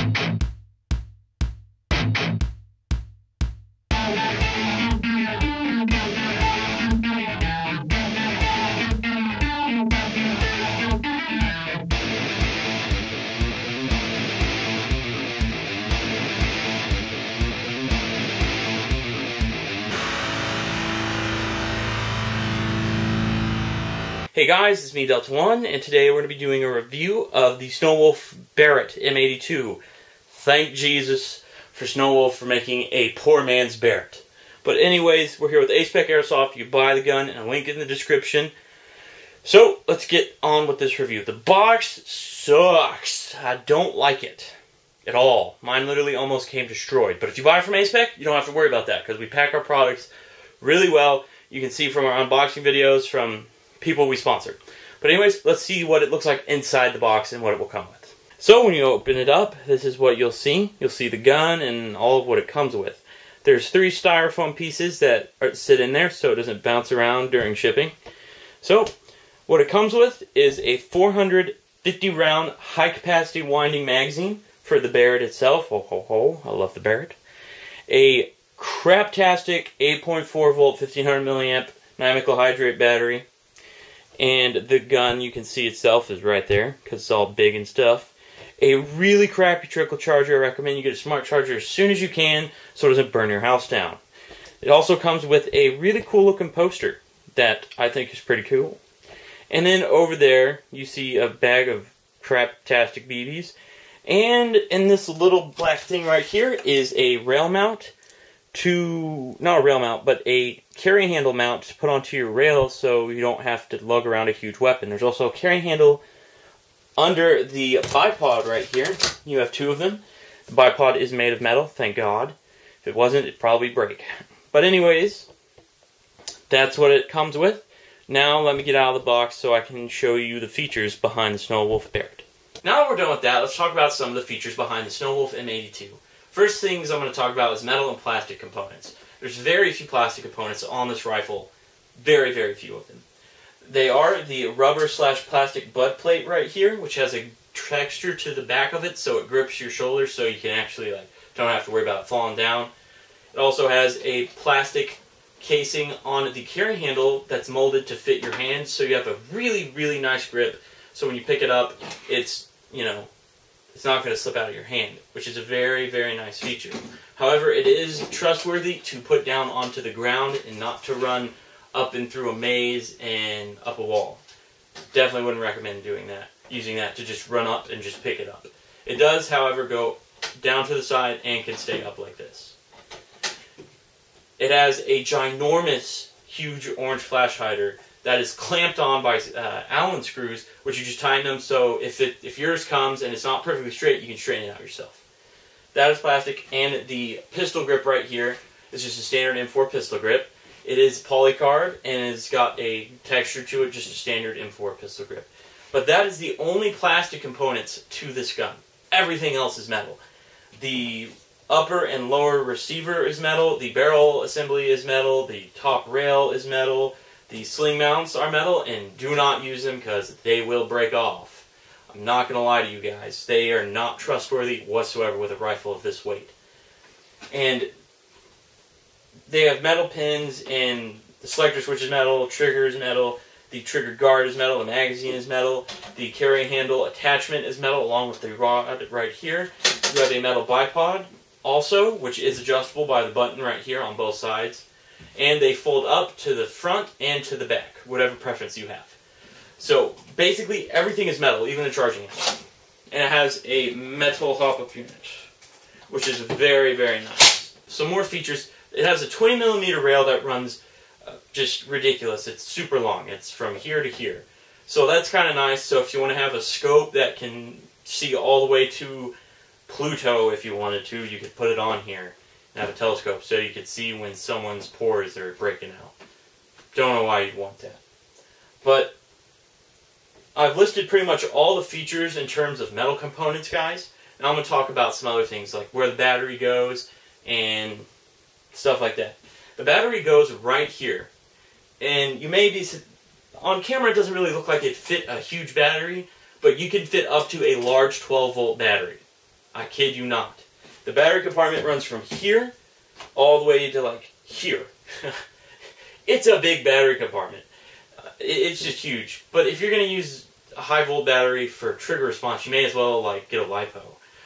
Hey guys, it's me Delta1, and today we're going to be doing a review of the Snowwolf Barrett M82. Thank Jesus for Snowwolf for making a poor man's Barrett. But anyways, we're here with A-Spec Airsoft. You can buy the gun, and a link in the description. So, let's get on with this review. The box sucks. I don't like it at all. Mine literally almost came destroyed. But if you buy it from A-Spec, you don't have to worry about that, because we pack our products really well. You can see from our unboxing videos from people we sponsor. But anyways, let's see what it looks like inside the box and what it will come with. So when you open it up, this is what you'll see. You'll see the gun and all of what it comes with. There's 3 styrofoam pieces that sit in there so it doesn't bounce around during shipping. So what it comes with is a 450 round high capacity winding magazine for the Barrett itself. Ho ho ho, I love the Barrett. A craptastic 8.4 volt 1500 milliamp nickel hydrate battery. And the gun, you can see itself, is right there, because it's all big and stuff. A really crappy trickle charger. I recommend you get a smart charger as soon as you can, so it doesn't burn your house down. It also comes with a really cool looking poster that I think is pretty cool. And then over there, you see a bag of craptastic BBs. And in this little black thing right here is a rail mount not a rail mount, but a carry handle mount to put onto your rail so you don't have to lug around a huge weapon. There's also a carry handle under the bipod right here. You have 2 of them. The bipod is made of metal, thank God. If it wasn't, it'd probably break. But anyways, that's what it comes with. Now let me get out of the box so I can show you the features behind the Snowwolf Barrett. Now that we're done with that, let's talk about some of the features behind the Snowwolf M82. First things I'm going to talk about is metal and plastic components. There's very few plastic components on this rifle. Very, very few of them. They are the rubber/plastic butt plate right here, which has a texture to the back of it so it grips your shoulders so you can actually don't have to worry about it falling down. It also has a plastic casing on the carry handle that's molded to fit your hands so you have a really, really nice grip. So when you pick it up, it's, it's not going to slip out of your hand, which is a very, very nice feature. However, it is trustworthy to put down onto the ground and not to run up and through a maze and up a wall. Definitely wouldn't recommend doing that, using that to just run up and just pick it up. It does, however, go down to the side and can stay up like this. It has a ginormous, huge orange flash hider that is clamped on by Allen screws, which you just tighten them so if yours comes and it's not perfectly straight, you can straighten it out yourself. That is plastic, and the pistol grip right here is just a standard M4 pistol grip. It is polycarbonate, and it's got a texture to it, just a standard M4 pistol grip. But that is the only plastic components to this gun. Everything else is metal. The upper and lower receiver is metal, the barrel assembly is metal, the top rail is metal, the sling mounts are metal, and do not use them because they will break off. I'm not going to lie to you guys. They are not trustworthy whatsoever with a rifle of this weight. And they have metal pins, and the selector switch is metal, trigger is metal, the trigger guard is metal, the magazine is metal, the carry handle attachment is metal along with the rod right here. You have a metal bipod also, which is adjustable by the button right here on both sides. And they fold up to the front and to the back, whatever preference you have. So basically everything is metal, even the charging handle. And it has a metal hop-up unit, which is very, very nice. Some more features. It has a 20mm rail that runs just ridiculous. It's super long. It's from here to here. So that's kind of nice. So if you want to have a scope that can see all the way to Pluto, if you wanted to, you could put it on here and have a telescope so you could see when someone's pores are breaking out. Don't know why you'd want that. But I've listed pretty much all the features in terms of metal components, guys. Now I'm going to talk about some other things, like where the battery goes and stuff like that. The battery goes right here. And you may be... On camera it doesn't really look like it fit a huge battery, but you can fit up to a large 12-volt battery. I kid you not. The battery compartment runs from here all the way to like here. It's a big battery compartment. It's just huge. But if you're going to use a high volt battery for trigger response, you may as well like get a LiPo.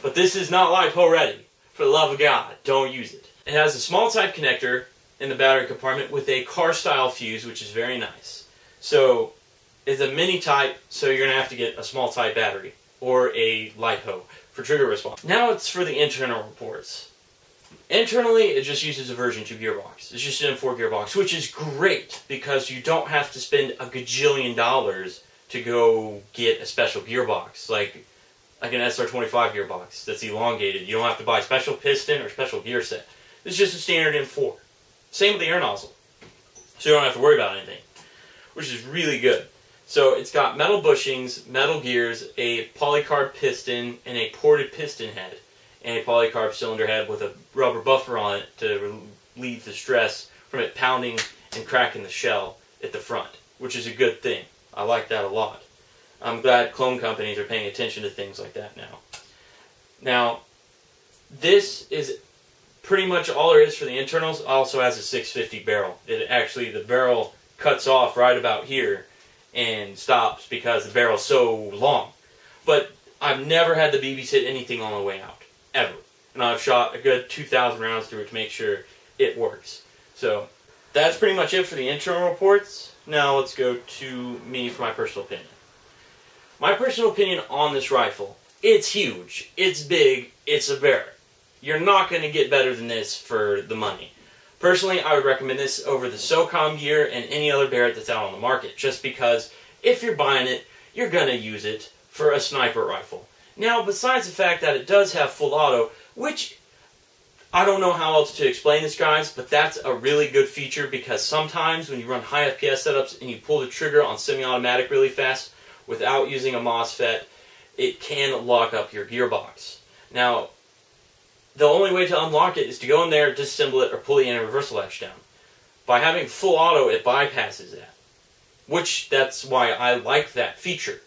But this is not LiPo ready. For the love of God, don't use it. It has a small type connector in the battery compartment with a car style fuse, which is very nice. So it's a mini type, so you're going to have to get a small type battery or a LiPo for trigger response. Now it's for the internal reports. Internally, it just uses a version 2 gearbox. It's just an M4 gearbox, which is great because you don't have to spend a gajillion dollars to go get a special gearbox, like an SR25 gearbox that's elongated. You don't have to buy a special piston or special gear set. It's just a standard M4. Same with the air nozzle. So you don't have to worry about anything, which is really good. So it's got metal bushings, metal gears, a polycarb piston, and a ported piston head, and a polycarb cylinder head with a rubber buffer on it to relieve the stress from it pounding and cracking the shell at the front, which is a good thing. I like that a lot. I'm glad clone companies are paying attention to things like that now. Now, this is pretty much all there is for the internals. It also has a 650 barrel. The barrel cuts off right about here and stops because the barrel's so long. But I've never had the BBs hit anything on the way out, ever. And I've shot a good 2,000 rounds through it to make sure it works. So that's pretty much it for the internal reports. Now let's go to me for my personal opinion. My personal opinion on this rifle, it's huge, it's big, it's a Barrett. You're not going to get better than this for the money. Personally, I would recommend this over the SOCOM gear and any other Barrett that's out on the market, just because if you're buying it, you're going to use it for a sniper rifle. Now, besides the fact that it does have full auto, which I don't know how else to explain this, guys, but that's a really good feature because sometimes when you run high FPS setups and you pull the trigger on semi-automatic really fast without using a MOSFET, it can lock up your gearbox. Now, the only way to unlock it is to go in there, disassemble it, or pull the anti-reversal latch down. By having full auto, it bypasses that. Which, that's why I like that feature.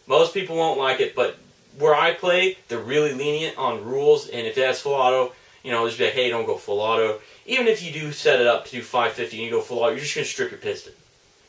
Most people won't like it, but where I play, they're really lenient on rules, and if it has full auto, you know, just be like, hey, don't go full auto. Even if you do set it up to do 550 and you go full auto, you're just going to strip your piston.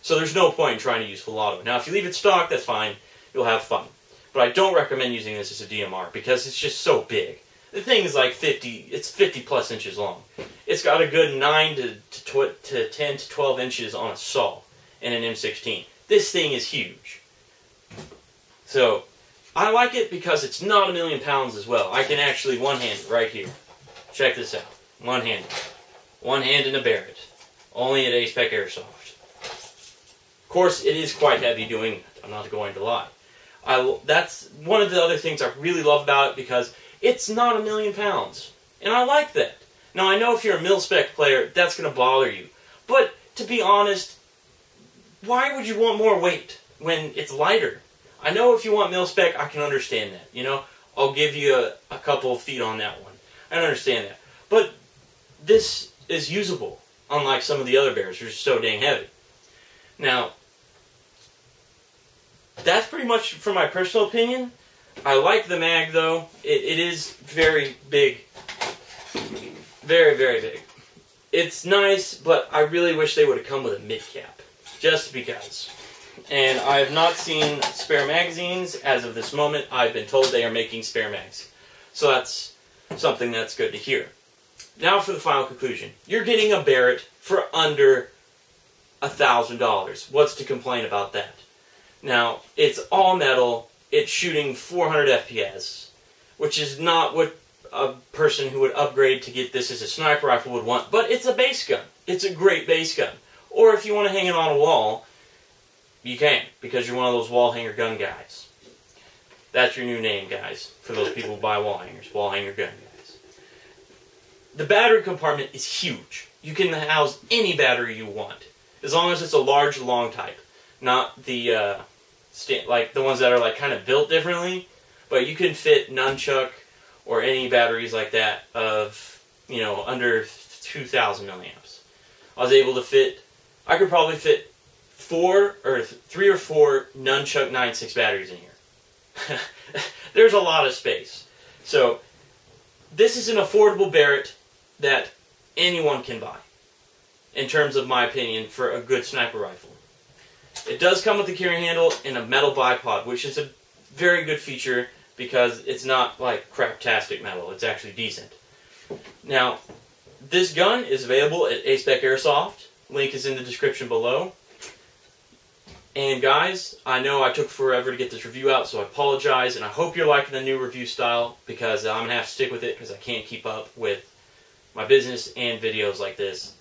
So there's no point in trying to use full auto. Now, if you leave it stock, that's fine. You'll have fun. But I don't recommend using this as a DMR because it's just so big. The thing is like 50 plus inches long. It's got a good 9 to 10 to 12 inches on a saw and an M16. This thing is huge. So, I like it because it's not a million pounds as well. I can actually one-hand it right here. Check this out. One-handed. One hand in a Barrett. Only at A-Spec Airsoft. Of course, it is quite heavy doing it. I'm not going to lie. That's one of the other things I really love about it because it's not a million pounds. And I like that. Now, I know if you're a mil-spec player, that's going to bother you. But, to be honest, why would you want more weight when it's lighter? I know if you want mil-spec, I can understand that. You know, I'll give you a couple of feet on that one. I understand that. But this is usable, unlike some of the other bears, which are so dang heavy. Now, that's pretty much for my personal opinion. I like the mag, though. It is very big. Very, very big. It's nice, but I really wish they would have come with a mid-cap. Just because. And I have not seen spare magazines. As of this moment, I've been told they are making spare mags. So that's something that's good to hear. Now for the final conclusion. You're getting a Barrett for under $1,000. What's to complain about that? Now, it's all metal. It's shooting 400 FPS, which is not what a person who would upgrade to get this as a sniper rifle would want, but it's a base gun. It's a great base gun. Or if you want to hang it on a wall, you can, because you're one of those wall hanger gun guys. That's your new name, guys, for those people who buy wall hangers. Wall hanger gun guys. The battery compartment is huge. You can house any battery you want, as long as it's a large, long type. Not the, like the ones that are like kind of built differently, but you can fit nunchuck or any batteries like that of, you know, under 2,000 milliamps. I was able to fit, I could probably fit 3 or 4 nunchuck 9.6 batteries in here. There's a lot of space. So this is an affordable Barrett that anyone can buy, in terms of my opinion, for a good sniper rifle. It does come with a carry handle and a metal bipod, which is a very good feature because it's not like craptastic metal. It's actually decent. Now, this gun is available at A-Spec Airsoft. Link is in the description below. And guys, I know I took forever to get this review out, so I apologize, and I hope you're liking the new review style, because I'm going to have to stick with it because I can't keep up with my business and videos like this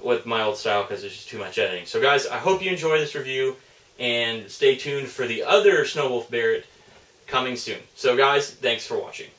with my old style because there's just too much editing. So guys, I hope you enjoy this review, and stay tuned for the other Snow Wolf Barrett coming soon. So guys, thanks for watching.